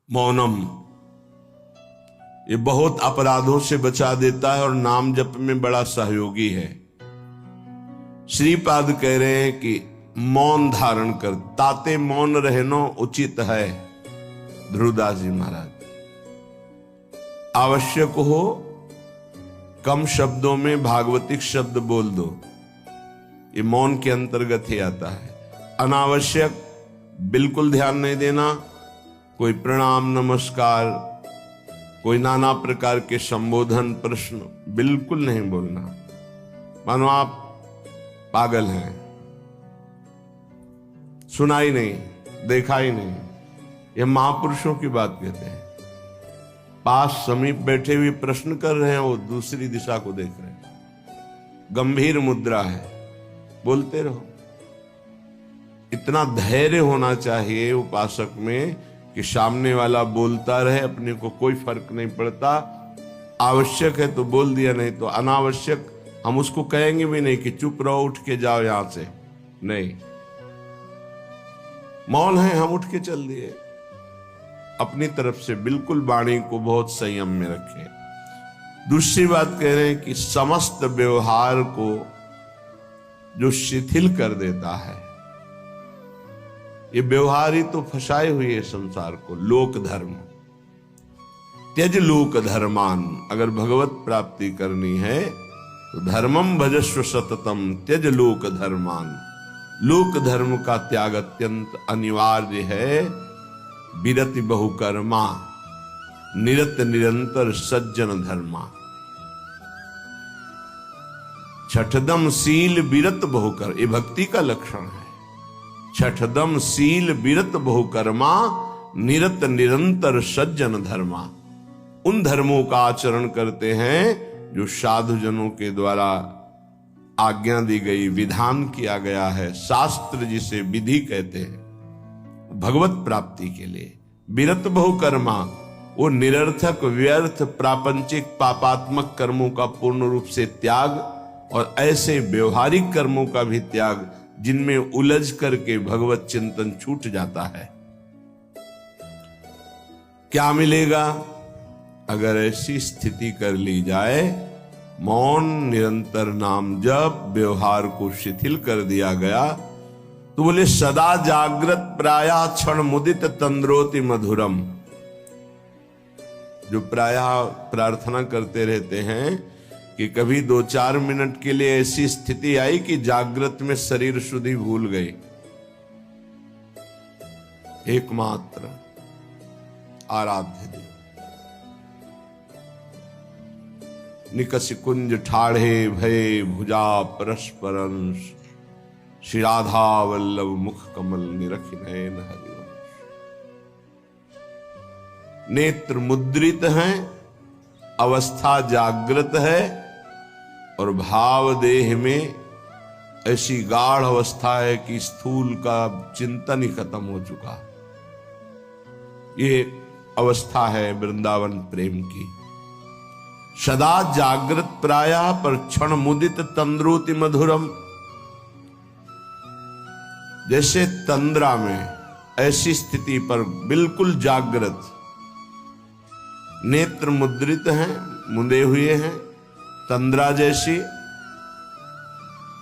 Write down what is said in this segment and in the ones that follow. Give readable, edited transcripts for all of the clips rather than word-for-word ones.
मौनम ये बहुत अपराधों से बचा देता है और नाम जप में बड़ा सहयोगी है। श्रीपाद कह रहे हैं कि मौन धारण कर, ताते मौन रहना उचित है। ध्रुवदास जी महाराज, आवश्यक हो कम शब्दों में भागवतिक शब्द बोल दो, ये मौन के अंतर्गत ही आता है। अनावश्यक बिल्कुल ध्यान नहीं देना, कोई प्रणाम नमस्कार, कोई नाना प्रकार के संबोधन प्रश्न बिल्कुल नहीं बोलना, मानो आप पागल हैं, सुना ही नहीं, देखा ही नहीं। ये महापुरुषों की बात कहते हैं। पास समीप बैठे हुए प्रश्न कर रहे हैं, वो दूसरी दिशा को देख रहे हैं, गंभीर मुद्रा है, बोलते रहो। इतना धैर्य होना चाहिए उपासक में कि सामने वाला बोलता रहे, अपने को कोई फर्क नहीं पड़ता। आवश्यक है तो बोल दिया, नहीं तो अनावश्यक हम उसको कहेंगे भी नहीं कि चुप रहो, उठ के जाओ यहां से, नहीं। मौन है, हम उठ के चल दिए। अपनी तरफ से बिल्कुल वाणी को बहुत संयम में रखें। दूसरी बात कह रहे हैं कि समस्त व्यवहार को जो शिथिल कर देता है, ये व्यवहार ही तो फंसाए हुए है संसार को। लोक धर्म, त्यज लोक धर्मान, अगर भगवत प्राप्ति करनी है तो धर्मम भजस्व सततम त्यज लोक धर्मान। लोक धर्म का त्याग अत्यंत अनिवार्य है। विरति बहुकर्मा निरत निरंतर सज्जन धर्मा। छठदम शील विरत बहुकर, ये भक्ति का लक्षण है। छठदम शील विरत बहुकर्मा निरत निरंतर सज्जन धर्मा। उन धर्मों का आचरण करते हैं जो साधु जनों के द्वारा आज्ञा दी गई, विधान किया गया है। शास्त्र जिसे विधि कहते हैं भगवत प्राप्ति के लिए। विरत बहुकर्मा, वो निरर्थक व्यर्थ प्रापंचिक पापात्मक कर्मों का पूर्ण रूप से त्याग और ऐसे व्यवहारिक कर्मों का भी त्याग जिनमें उलझ करके भगवत चिंतन छूट जाता है। क्या मिलेगा अगर ऐसी स्थिति कर ली जाए? मौन, निरंतर नाम जप, व्यवहार को शिथिल कर दिया गया तो बोले सदा जागृत प्रायः क्षण मुदित तंद्रोति मधुरम। जो प्रायः प्रार्थना करते रहते हैं कि कभी 2-4 मिनट के लिए ऐसी स्थिति आई कि जागृत में शरीर शुद्धि भूल गई। एकमात्र आराध्य देव। निकस कुंज ठाढ़े भय भुजा परस्परंश, श्री राधा वल्लभ मुख कमल निरखि नयन हरिवंश। नेत्र मुद्रित हैं, अवस्था जागृत है और भाव देह में ऐसी गाढ़ अवस्था है कि स्थूल का चिंतन ही खत्म हो चुका। ये अवस्था है वृंदावन प्रेम की। सदा जागृत प्रायः पर क्षण मुदित तंद्रोति मधुरम। जैसे तंद्रा में ऐसी स्थिति पर बिल्कुल जागृत, नेत्र मुद्रित हैं, मुंदे हुए हैं, तंद्रा जैसी।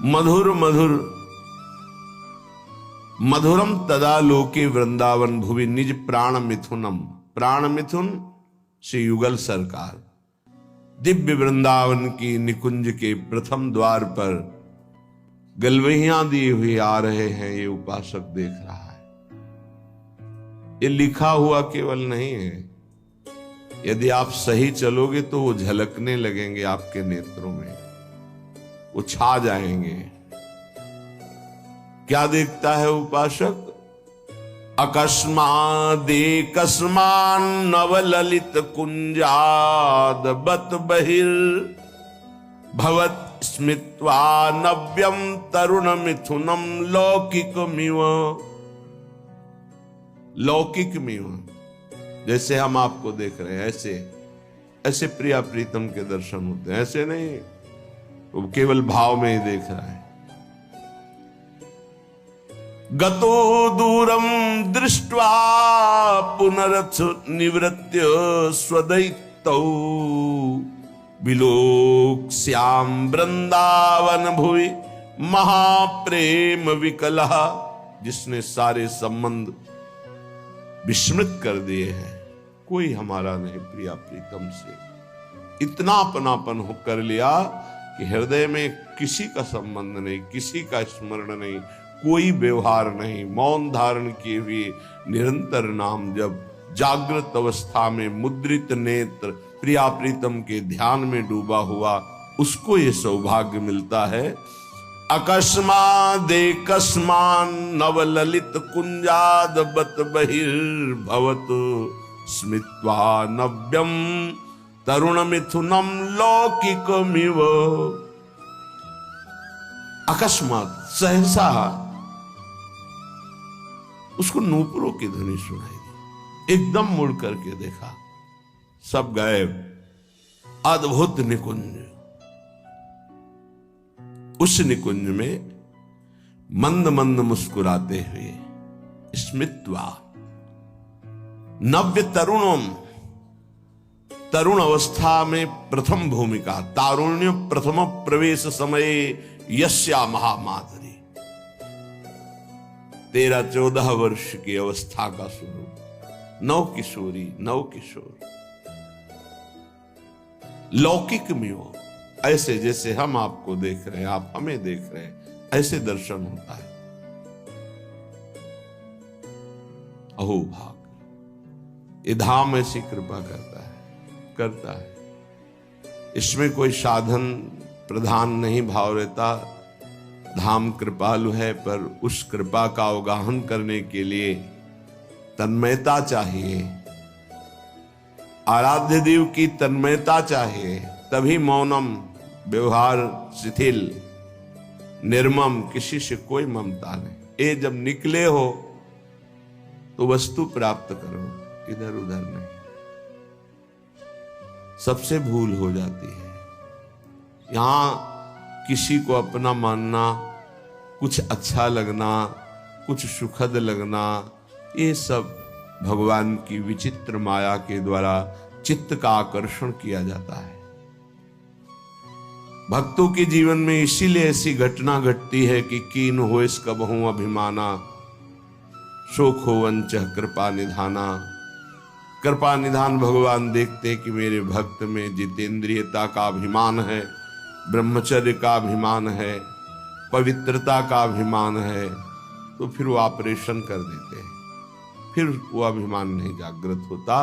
मधुर मधुर मधुरम तदा लोके वृंदावन भुवि निज प्राण मिथुनम। प्राण मिथुन श्री युगल सरकार दिव्य वृंदावन की निकुंज के प्रथम द्वार पर गलवहियां दिए हुए आ रहे हैं। ये उपासक देख रहा है। ये लिखा हुआ केवल नहीं है, यदि आप सही चलोगे तो वो झलकने लगेंगे आपके नेत्रों में, वो छा जाएंगे। क्या देखता है उपासक? अकस्मादेकस्मान नवललित कुंजाद बत बहिर भवत स्मित्वा नव्यम तरुण मिथुनम लौकिकमिव। लौकिकमिव, जैसे हम आपको देख रहे हैं ऐसे ऐसे प्रिया प्रीतम के दर्शन होते हैं। ऐसे नहीं, वो केवल भाव में ही देख रहा है। गतो दूरम दृष्ट्वा पुनरथ निवृत्य स्वदैतौ विलोक्स्याम वृंदावन भुवि महाप्रेम विकलः। जिसने सारे संबंध विस्मृत कर दिए हैं, कोई हमारा नहीं प्रिया प्रीतम से, इतना अपनापन हो कर लिया कि हृदय में किसी का संबंध नहीं, किसी का स्मरण नहीं, कोई व्यवहार नहीं, मौन धारण किए हुए निरंतर नाम जब जागृत अवस्था में मुद्रित नेत्र प्रिया प्रीतम के ध्यान में डूबा हुआ, उसको ये सौभाग्य मिलता है। अकस्मादेकस्मान नवललित कुंजाद बत बहिर्भवत स्मित्वा नव्यम तरुण मिथुनम लौकिकमिव। अकस्मात सहसा उसको नूपुरों की ध्वनि सुनाई दी, एकदम मुड़ करके देखा, सब गायब। अद्भुत निकुंज, उस निकुंज में मंद मंद मुस्कुराते हुए स्मित्वा नव्य तरुणम, तरुण अवस्था में प्रथम भूमिका, तारुण्य प्रथम प्रवेश समय यस्या महामाधुरी, 13-14 वर्ष की अवस्था का स्वरूप, नव किशोरी नव किशोर, लौकिक में हो, ऐसे जैसे हम आपको देख रहे हैं, आप हमें देख रहे हैं, ऐसे दर्शन होता है। अहो भाग, ये धाम ऐसी कृपा करता है। इसमें कोई साधन प्रधान नहीं भाव रहता। धाम कृपालु है, पर उस कृपा का अवगाहन करने के लिए तन्मयता चाहिए, आराध्य देव की तन्मयता चाहिए, तभी मौनम, व्यवहार शिथिल, निर्मम, किसी से कोई ममता नहीं। ये जब निकले हो तो वस्तु प्राप्त करो, इधर उधर नहीं। सबसे भूल हो जाती है। यहां किसी को अपना मानना, कुछ अच्छा लगना, कुछ सुखद लगना, ये सब भगवान की विचित्र माया के द्वारा चित्त का आकर्षण किया जाता है। भक्तों के जीवन में इसीलिए ऐसी घटना घटती है कि कीन हो इसका बहु अभिमाना, शोक हो वंचह कृपा निधाना। कृपा निधान भगवान देखते कि मेरे भक्त में जितेंद्रियता का अभिमान है, ब्रह्मचर्य का अभिमान है, पवित्रता का अभिमान है, तो फिर वो ऑपरेशन कर देते हैं, फिर वो अभिमान नहीं जागृत होता।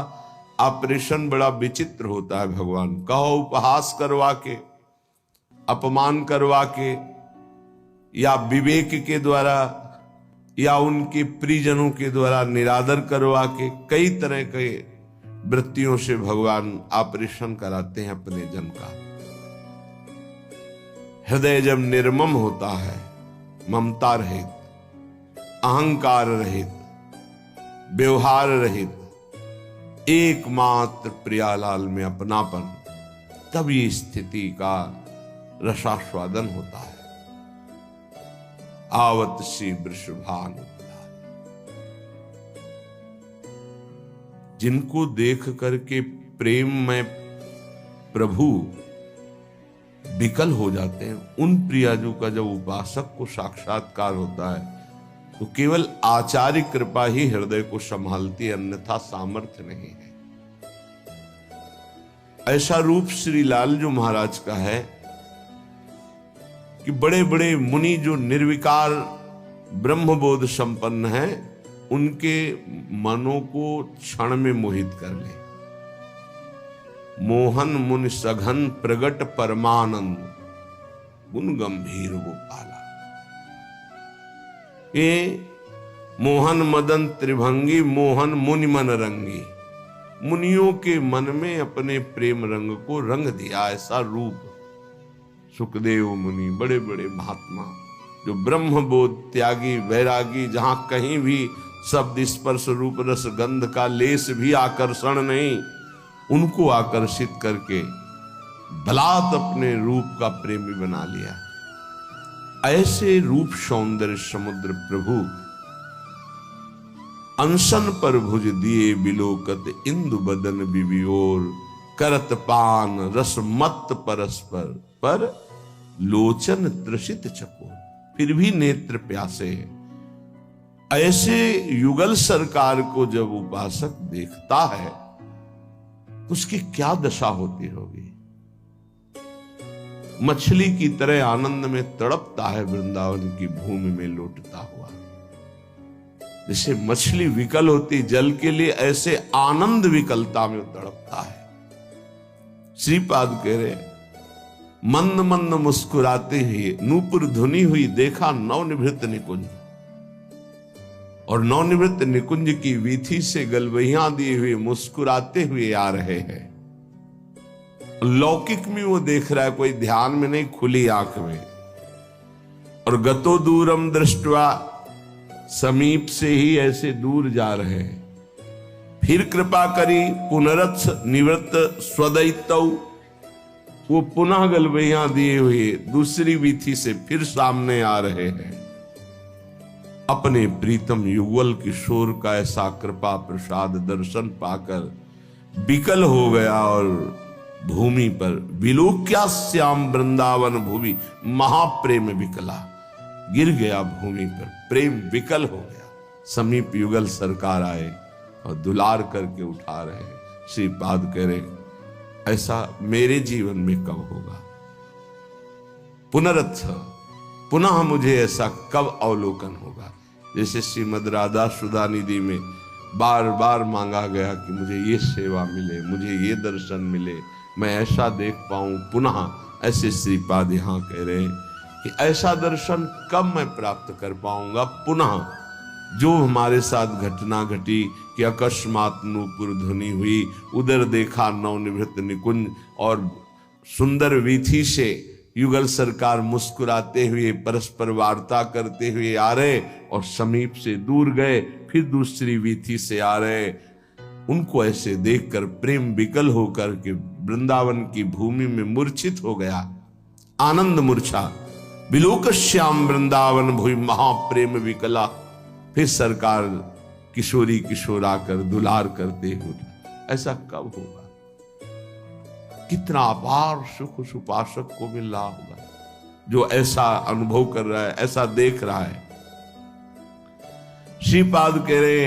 ऑपरेशन बड़ा विचित्र होता है। भगवान कहो उपहास करवा के, अपमान करवा के, या विवेक के द्वारा, या उनके प्रियजनों के द्वारा निरादर करवा के, कई तरह के वृत्तियों से भगवान ऑपरेशन कराते हैं अपने जन का। हृदय जब निर्मम होता है, ममता रहित, अहंकार रहित, व्यवहार रहित, एकमात्र प्रियालाल में अपनापन, तब ये स्थिति का रसास्वादन होता है। आवत सी वृषभान, जिनको देख करके प्रेम में प्रभु विकल हो जाते हैं, उन प्रियाजू का जब उपासक को साक्षात्कार होता है तो केवल आचार्य कृपा ही हृदय को संभालती है, अन्यथा सामर्थ्य नहीं है। ऐसा रूप श्री लालजू महाराज का है कि बड़े बड़े मुनि जो निर्विकार ब्रह्मबोध संपन्न हैं, उनके मनों को क्षण में मोहित कर ले। मोहन मुनि सघन प्रगट परमानंद, गुण गंभीर गोपाला। ये मोहन मदन त्रिभंगी, मोहन मुनि मन रंगी, मुनियों के मन में अपने प्रेम रंग को रंग दिया। ऐसा रूप सुखदेव मुनि, बड़े बड़े महात्मा जो ब्रह्मबोध त्यागी वैरागी, जहां कहीं भी शब्द स्पर्श रूप रस गंध का लेस भी आकर्षण नहीं, उनको आकर्षित करके बलात् अपने रूप का प्रेमी बना लिया। ऐसे रूप सौंदर्य समुद्र प्रभु अनशन पर भुज दिए बिलोकत इंदु बदन बिबियोर, करत पान रस मत परस्पर, पर लोचन त्रसित चकोर। फिर भी नेत्र प्यासे हैं। ऐसे युगल सरकार को जब उपासक देखता है उसकी क्या दशा होती होगी। मछली की तरह आनंद में तड़पता है वृंदावन की भूमि में लौटता हुआ। जैसे मछली विकल होती जल के लिए, ऐसे आनंद विकलता में तड़पता है। श्रीपाद कह रहे, मंद मंद मुस्कुराते हुए नूपुर धुनी हुई देखा नवनिवृत्त निकुंज, और नवनिवृत्त निकुंज की वीथी से गलवहियां दिए हुए मुस्कुराते हुए आ रहे हैं। लौकिक में वो देख रहा है, कोई ध्यान में नहीं, खुली आंख में। और गतो दूरम दृष्टवा, समीप से ही ऐसे दूर जा रहे हैं। फिर कृपा करी पुनरथ निवृत्त स्वदैतौ, वो पुनः गलवहियां दिए हुए दूसरी वीथी से फिर सामने आ रहे हैं। अपने प्रीतम युगल किशोर का ऐसा कृपा प्रसाद दर्शन पाकर विकल हो गया और भूमि पर विलोक्या श्याम वृंदावन भूमि, महाप्रेम विकला, गिर गया भूमि पर, प्रेम विकल हो गया। समीप युगल सरकार आए और दुलार करके उठा रहे। श्रीपाद कह रहे, ऐसा मेरे जीवन में कब होगा। पुनरथ, पुनः मुझे ऐसा कब अवलोकन होगा। जैसे श्रीमद राधा सुधा निधि में बार बार मांगा गया कि मुझे ये सेवा मिले, मुझे ये दर्शन मिले, मैं ऐसा देख पाऊं पुनः। ऐसे श्रीपाद यहां कह रहे हैं कि ऐसा दर्शन कब मैं प्राप्त कर पाऊंगा पुनः। जो हमारे साथ घटना घटी कि अकस्मात नूपुर धुनी हुई, उधर देखा नवनिवृत्त निकुंज, और सुंदर वीथी से युगल सरकार मुस्कुराते हुए परस्पर वार्ता करते हुए आ रहे, और समीप से दूर गए, फिर दूसरी वीथी से आ रहे। उनको ऐसे देखकर प्रेम विकल होकर के वृंदावन की भूमि में मूर्छित हो गया। आनंद मूर्छा, विलोक श्याम वृंदावन भूमि महाप्रेम विकला। फिर सरकार किशोरी किशोर आकर दुलार करते हुए, ऐसा कब होगा। कितना अपार सुख उस उपासक को मिल रहा होगा जो ऐसा अनुभव कर रहा है, ऐसा देख रहा है। श्रीपाद कह रहे,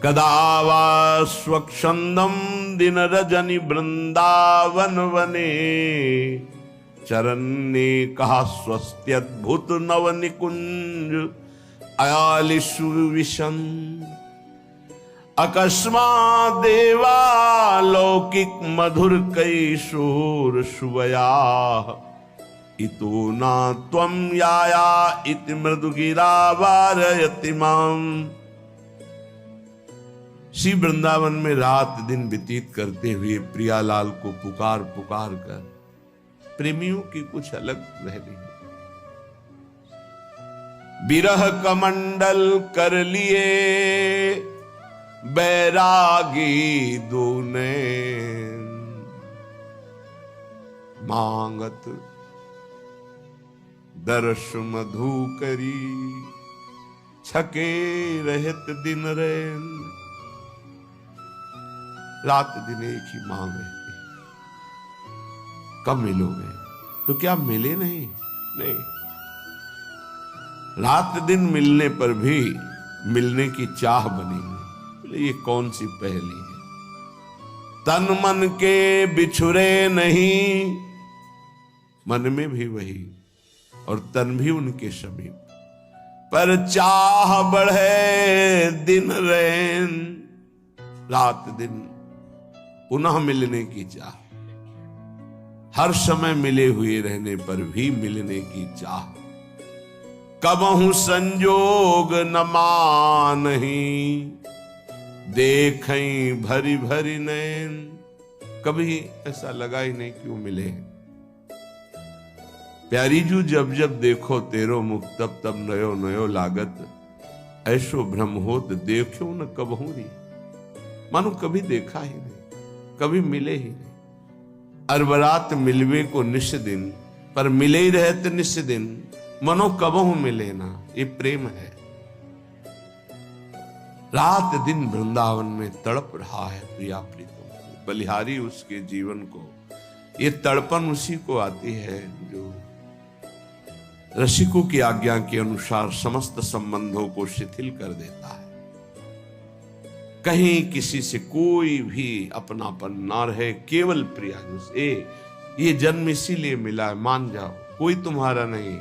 कदा वा स्वच्छंदम दिन रजनी वृंदावन वने, चरण ने कहा स्वस्त्यद्भुत नव निकुंज अयालिषु विशन। अकस्मात् देवा लौकिक मधुर कैशोर शुभया, इतो ना त्वं याया इति मृदु गिरा वारयति माम। श्री वृंदावन में रात दिन व्यतीत करते हुए प्रियालाल को पुकार पुकार कर प्रेमियों की कुछ अलग रहनी। विरह कमंडल कर लिए बैरागी दूने, मांगत दर्श मधु करी, छके रहत दिन रैन। रात दिन एक ही मांग रहती, कब मिलोगे। तो क्या मिले नहीं? नहीं, रात दिन मिलने पर भी मिलने की चाह बनी हुई। ये कौन सी पहेली है। तन मन के बिछुरे नहीं, मन में भी वही और तन भी उनके समीप, पर चाह बढ़े दिन रैन। रात दिन पुनः मिलने की चाह, हर समय मिले हुए रहने पर भी मिलने की चाह। कबहु संजोग न मानही, देखें भरी भरी नैन। कभी ऐसा लगा ही नहीं क्यों मिले। प्यारी जू जब जब देखो तेरो मुख, तब तब नयो नयो लागत। ऐसो भ्रम होत देखो न कबहू री। मानो कभी देखा ही नहीं, कभी मिले ही नहीं। अरबरात मिलवे को निश दिन, पर मिले ही रहते निश दिन। मनो कबहू मिले ना, ये प्रेम है। रात दिन वृंदावन में तड़प रहा है प्रिया प्रीतम को। बलिहारी उसके जीवन को, ये तड़पन उसी को आती है जो रसिकों की आज्ञा के अनुसार समस्त संबंधों को शिथिल कर देता है। कहीं किसी से कोई भी अपनापन ना रहे, केवल प्रिया से। ये जन्म इसीलिए मिला है, मान जाओ, कोई तुम्हारा नहीं।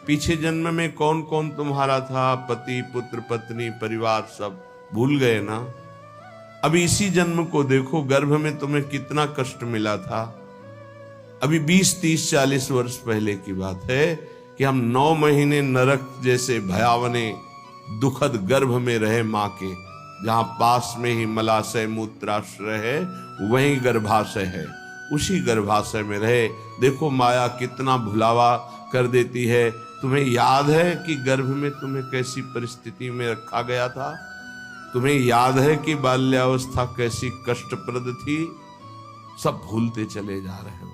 पीछे जन्म में कौन कौन तुम्हारा था, पति पुत्र पत्नी परिवार सब भूल गए ना। अभी इसी जन्म को देखो, गर्भ में तुम्हें कितना कष्ट मिला था। अभी 20 30 40 वर्ष पहले की बात है कि हम 9 महीने नरक जैसे भयावने दुखद गर्भ में रहे मां के, जहां पास में ही मलाशय मूत्राश्रय है, वहीं गर्भाशय है। उसी गर्भाशय में रहे। देखो माया कितना भुलावा कर देती है। तुम्हें याद है कि गर्भ में तुम्हें कैसी परिस्थिति में रखा गया था? तुम्हें याद है कि बाल्यावस्था कैसी कष्टप्रद थी? सब भूलते चले जा रहे हो।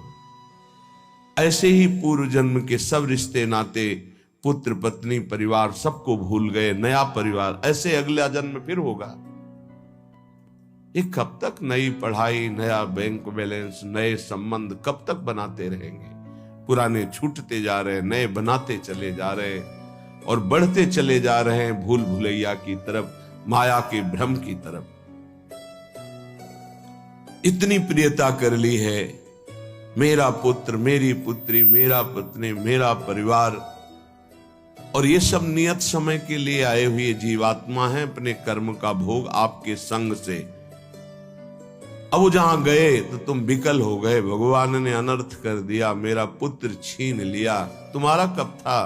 ऐसे ही पूर्व जन्म के सब रिश्ते नाते, पुत्र पत्नी परिवार सबको भूल गए। नया परिवार, ऐसे अगला जन्म फिर होगा। ये कब तक नई पढ़ाई, नया बैंक बैलेंस, नए संबंध कब तक बनाते रहेंगे? पुराने छूटते जा रहे, नए बनाते चले जा रहे और बढ़ते चले जा रहे हैं भूल भुलैया की तरफ, माया के भ्रम की तरफ। इतनी प्रियता कर ली है, मेरा पुत्र, मेरी पुत्री, मेरा पत्नी, मेरा परिवार, और ये सब नियत समय के लिए आए हुए जीवात्मा हैं, अपने कर्म का भोग आपके संग से। अब वो जहां गए तो तुम विकल हो गए। भगवान ने अनर्थ कर दिया, मेरा पुत्र छीन लिया। तुम्हारा कब था?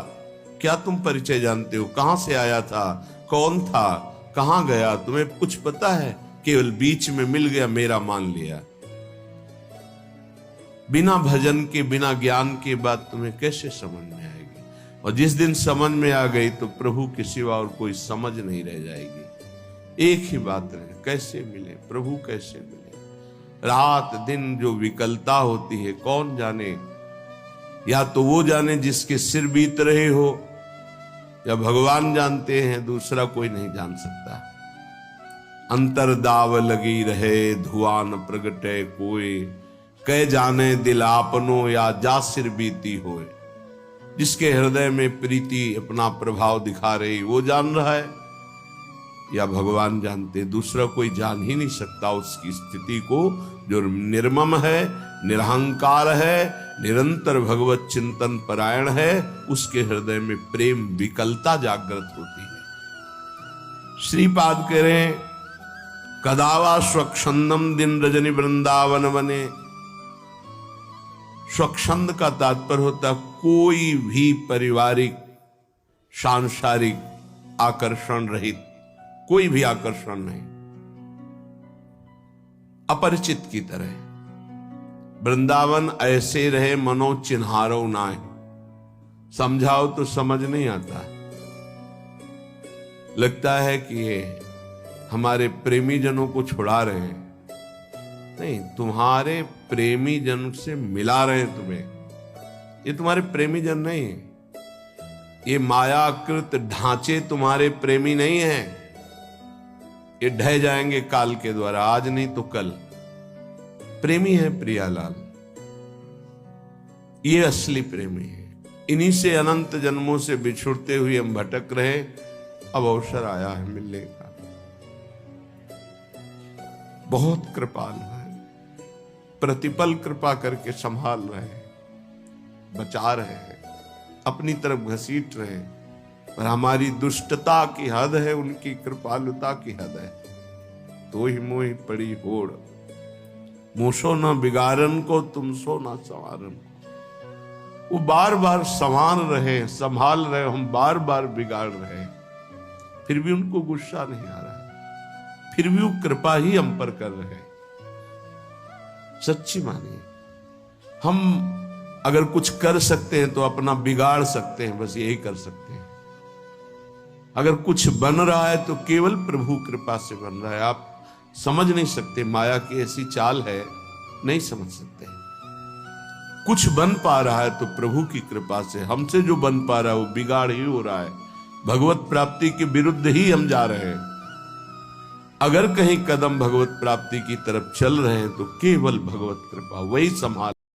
क्या तुम परिचय जानते हो? कहां से आया था? कौन था? कहां गया? तुम्हें कुछ पता है? केवल बीच में मिल गया, मेरा मान लिया। बिना भजन के, बिना ज्ञान के बात तुम्हें कैसे समझ में आएगी? और जिस दिन समझ में आ गई तो प्रभु के सिवा और कोई समझ नहीं रह जाएगी। एक ही बात रहे, कैसे मिले प्रभु, कैसे मिले? रात दिन जो विकलता होती है, कौन जाने? या तो वो जाने जिसके सिर बीत रहे हो, या भगवान जानते हैं, दूसरा कोई नहीं जान सकता। अंतर दाव लगी रहे, धुआं न प्रगटे कोई, कह जाने दिल आपनो या जा सिर बीती होए। जिसके हृदय में प्रीति अपना प्रभाव दिखा रही, वो जान रहा है या भगवान जानते? दूसरा कोई जान ही नहीं सकता उसकी स्थिति को। जो निर्मम है, निरहंकार है, निरंतर भगवत चिंतन परायण है, उसके हृदय में प्रेम विकलता जागृत होती है। श्रीपाद कह रहे हैं, कदावा स्वच्छंदम दिन रजनी वृंदावन बने। स्वच्छंद का तात्पर्य होता कोई भी पारिवारिक सांसारिक आकर्षण रहित, कोई भी आकर्षण नहीं, अपरिचित की तरह। वृंदावन ऐसे रहे मनो चिन्हारो नाय। समझाओ तो समझ नहीं आता, लगता है कि ये हमारे प्रेमी जनों को छुड़ा रहे हैं। नहीं, तुम्हारे प्रेमी जन से मिला रहे हैं तुम्हें। ये तुम्हारे प्रेमी जन नहीं है। ये मायाकृत ढांचे तुम्हारे प्रेमी नहीं हैं। ये ढह जाएंगे काल के द्वारा, आज नहीं तो कल। प्रेमी है प्रियालाल, ये असली प्रेमी है। इन्हीं से अनंत जन्मों से बिछुड़ते हुए हम भटक रहे, अब अवसर आया है मिलने का। बहुत कृपाल है, प्रतिपल कृपा करके संभाल रहे हैं, बचा रहे हैं, अपनी तरफ घसीट रहे हैं। पर हमारी दुष्टता की हद है, उनकी कृपालुता की हद है। तो ही मोहि पड़ी होड़, मूसो न बिगाड़न को, तुम सो न संवारन को। वो बार बार संभाल रहे, संभाल रहे, हम बार बार बिगाड़ रहे हैं, फिर भी उनको गुस्सा नहीं आ रहा, फिर भी वो कृपा ही हम पर कर रहे हैं। सच्ची मानिए, हम अगर कुछ कर सकते हैं तो अपना बिगाड़ सकते हैं, बस यही कर सकते हैं। अगर कुछ बन रहा है तो केवल प्रभु कृपा से बन रहा है। आप समझ नहीं सकते, माया की ऐसी चाल है, नहीं समझ सकते। कुछ बन पा रहा है तो प्रभु की कृपा से। हमसे जो बन पा रहा है वो बिगाड़ ही हो रहा है, भगवत प्राप्ति के विरुद्ध ही हम जा रहे हैं। अगर कहीं कदम भगवत प्राप्ति की तरफ चल रहे हैं तो केवल भगवत कृपा वही संभाल